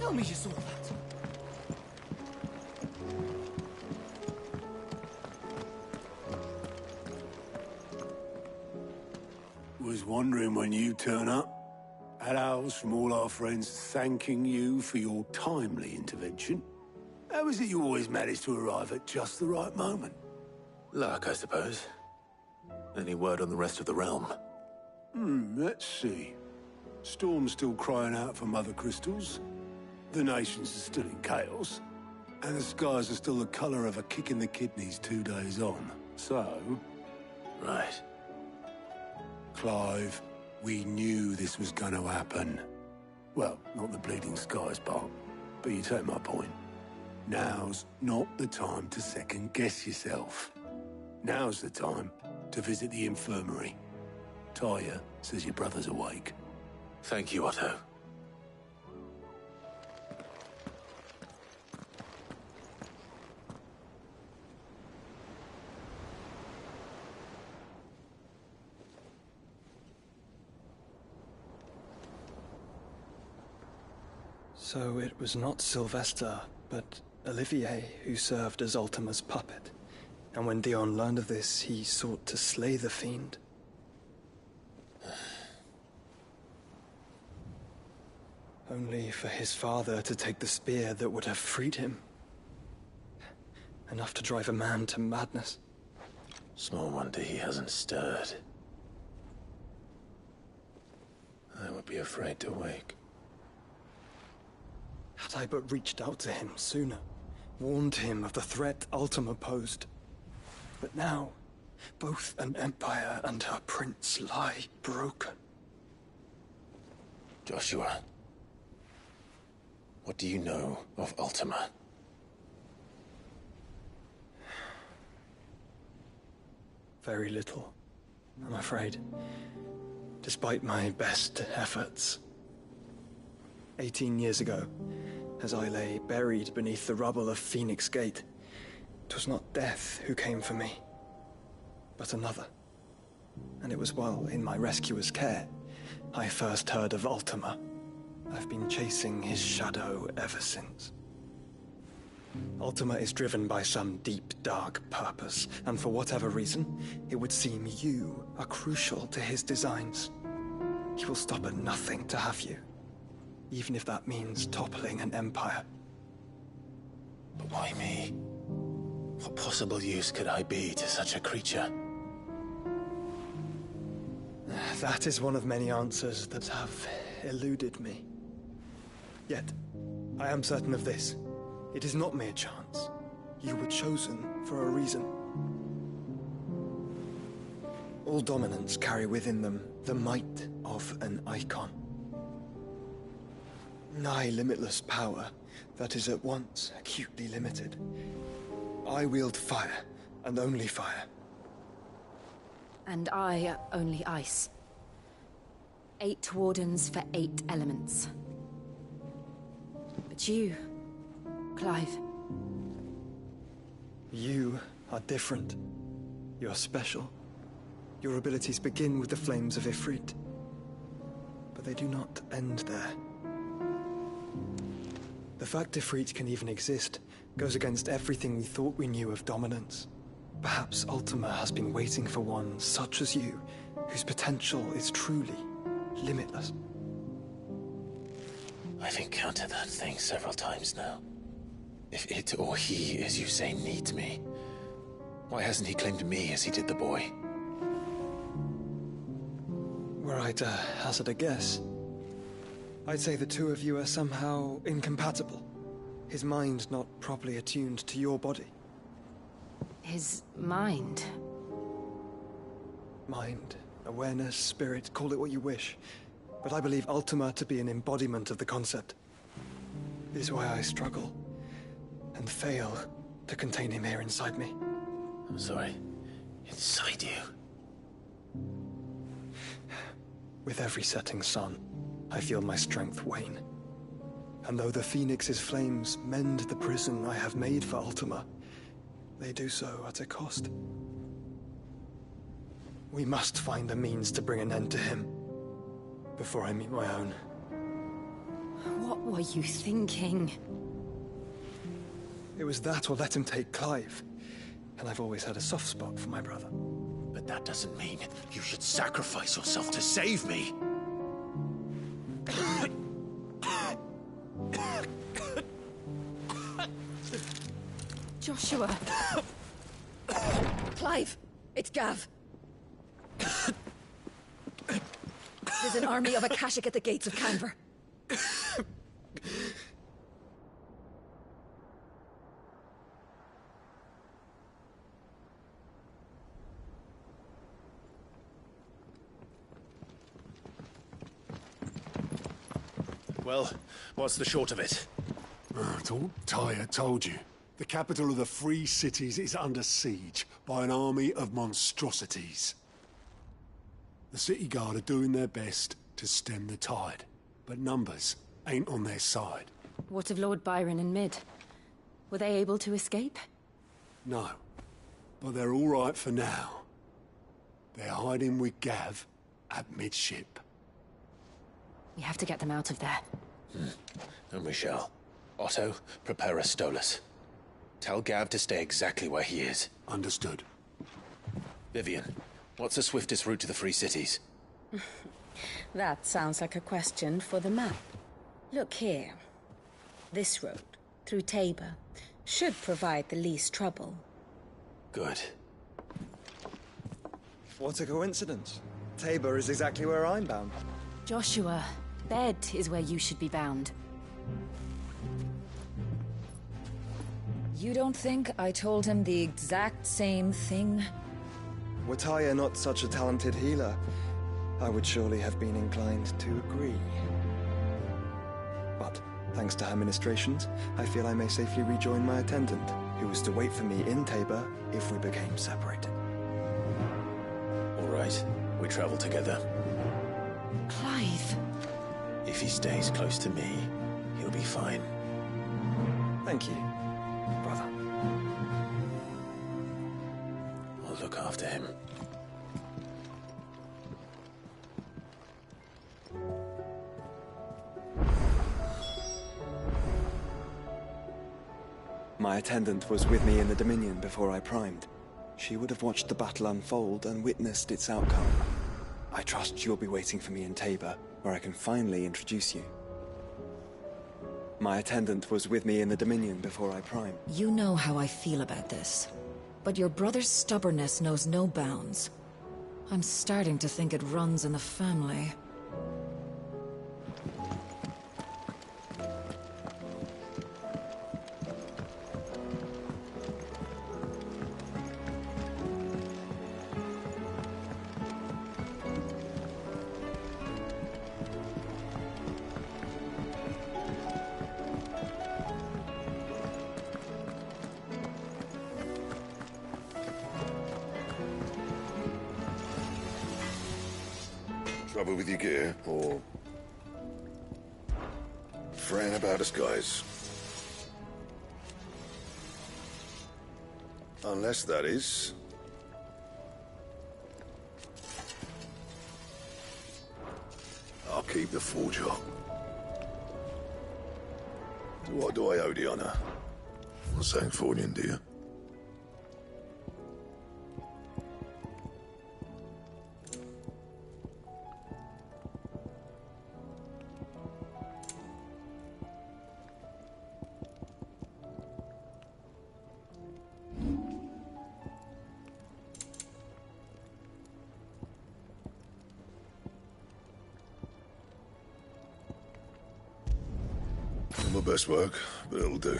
tell me you saw that. Was wondering when you turn up. Had owls from all our friends thanking you for your timely intervention. How is it you always manage to arrive at just the right moment? Luck, I suppose. Any word on the rest of the realm? Let's see. Storm's still crying out for mother crystals. The nations are still in chaos. And the skies are still the colour of a kick in the kidneys 2 days on. So... Right. Clive, we knew this was going to happen. Well, not the bleeding skies part, but you take my point. Now's not the time to second-guess yourself. Now's the time to visit the infirmary. Talia says your brother's awake. Thank you, Otto. So it was not Sylvester, but Olivier who served as Ultima's puppet. And when Dion learned of this, he sought to slay the fiend. Only for his father to take the spear that would have freed him. Enough to drive a man to madness. Small wonder he hasn't stirred. I would be afraid to wake. Had I but reached out to him sooner, warned him of the threat Ultima posed. But now, both an empire and her prince lie broken. Joshua, what do you know of Ultima? Very little, I'm afraid. Despite my best efforts. 18 years ago, as I lay buried beneath the rubble of Phoenix Gate, it was not death who came for me, but another. And it was while in my rescuer's care, I first heard of Ultima. I've been chasing his shadow ever since. Ultima is driven by some deep, dark purpose, and for whatever reason, it would seem you are crucial to his designs. He will stop at nothing to have you, even if that means toppling an empire. But why me? What possible use could I be to such a creature? That is one of many answers that have eluded me. Yet, I am certain of this. It is not mere chance. You were chosen for a reason. All dominants carry within them the might of an icon. Nigh limitless power that is at once acutely limited. I wield fire, and only fire. And I only ice. 8 wardens for 8 elements. But you, Clive. You are different. You're special. Your abilities begin with the flames of Ifrit. But they do not end there. The fact Ifrit can even exist goes against everything we thought we knew of dominance. Perhaps Ultima has been waiting for one such as you, whose potential is truly limitless. I've encountered that thing several times now. If it or he, as you say, needs me, why hasn't he claimed me as he did the boy? Were I to hazard a guess, I'd say the two of you are somehow incompatible. His mind not properly attuned to your body. His mind? Mind, awareness, spirit, call it what you wish. But I believe Ultima to be an embodiment of the concept. This is why I struggle and fail to contain him here inside me. I'm sorry. Inside you? With every setting sun, I feel my strength wane. And though the Phoenix's flames mend the prison I have made for Ultima, they do so at a cost. We must find a means to bring an end to him before I meet my own. What were you thinking? It was that or let him take Clive. And I've always had a soft spot for my brother. But that doesn't mean you should sacrifice yourself to save me. Joshua. Clive, it's Gav. There's an army of Akashic at the gates of Canver. Well, what's the short of it? It's all Tyre told you. The capital of the Free Cities is under siege by an army of monstrosities. The city guard are doing their best to stem the tide, but numbers ain't on their side. What of Lord Byron and Mid? Were they able to escape? No, but they're all right for now. They're hiding with Gav at midship. We have to get them out of there. And we shall. Otto, prepare a Stolas. Tell Gav to stay exactly where he is. Understood. Vivian, what's the swiftest route to the Free Cities? That sounds like a question for the map. Look here. This road, through Tabor, should provide the least trouble. Good. What a coincidence. Tabor is exactly where I'm bound. Joshua, bed is where you should be bound. You don't think I told him the exact same thing? Were Tyre not such a talented healer, I would surely have been inclined to agree. But, thanks to her ministrations, I feel I may safely rejoin my attendant, who was to wait for me in Tabor if we became separated. All right, we travel together. Clive. If he stays close to me, he'll be fine. Thank you, brother. I'll look after him. My attendant was with me in the Dominion before I primed. She would have watched the battle unfold and witnessed its outcome. I trust you'll be waiting for me in Tabor, where I can finally introduce you. My attendant was with me in the Dominion before I primed. You know how I feel about this, but your brother's stubbornness knows no bounds. I'm starting to think it runs in the family. Trouble with your gear, or fretting about us guys? Unless that is... I'll keep the forge up. What do I owe the honor? Not saying Fordian, do you? Not my best work, but it'll do.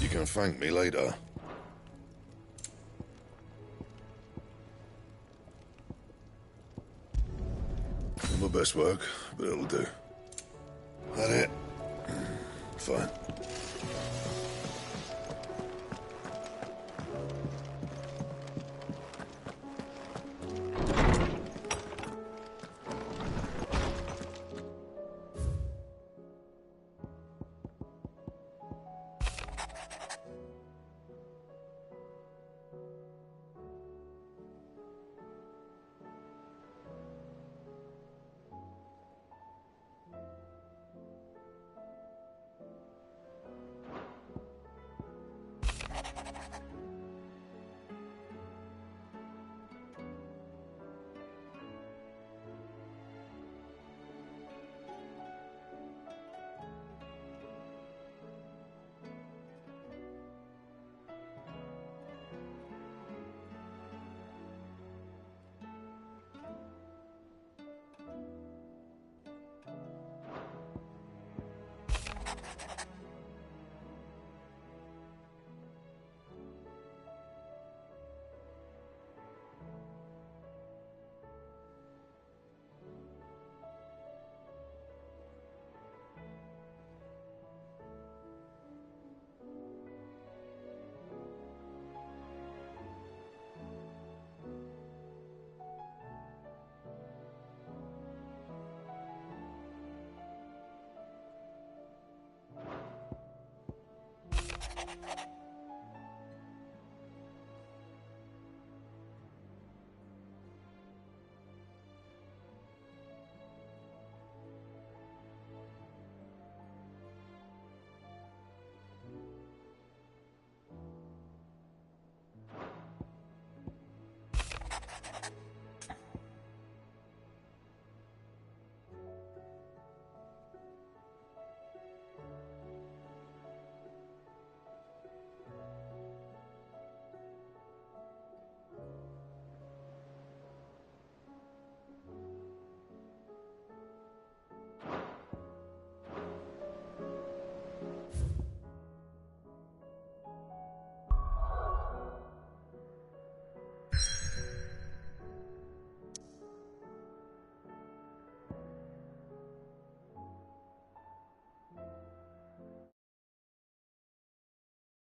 You can thank me later. Not my best work, but it'll do. That it? Fine.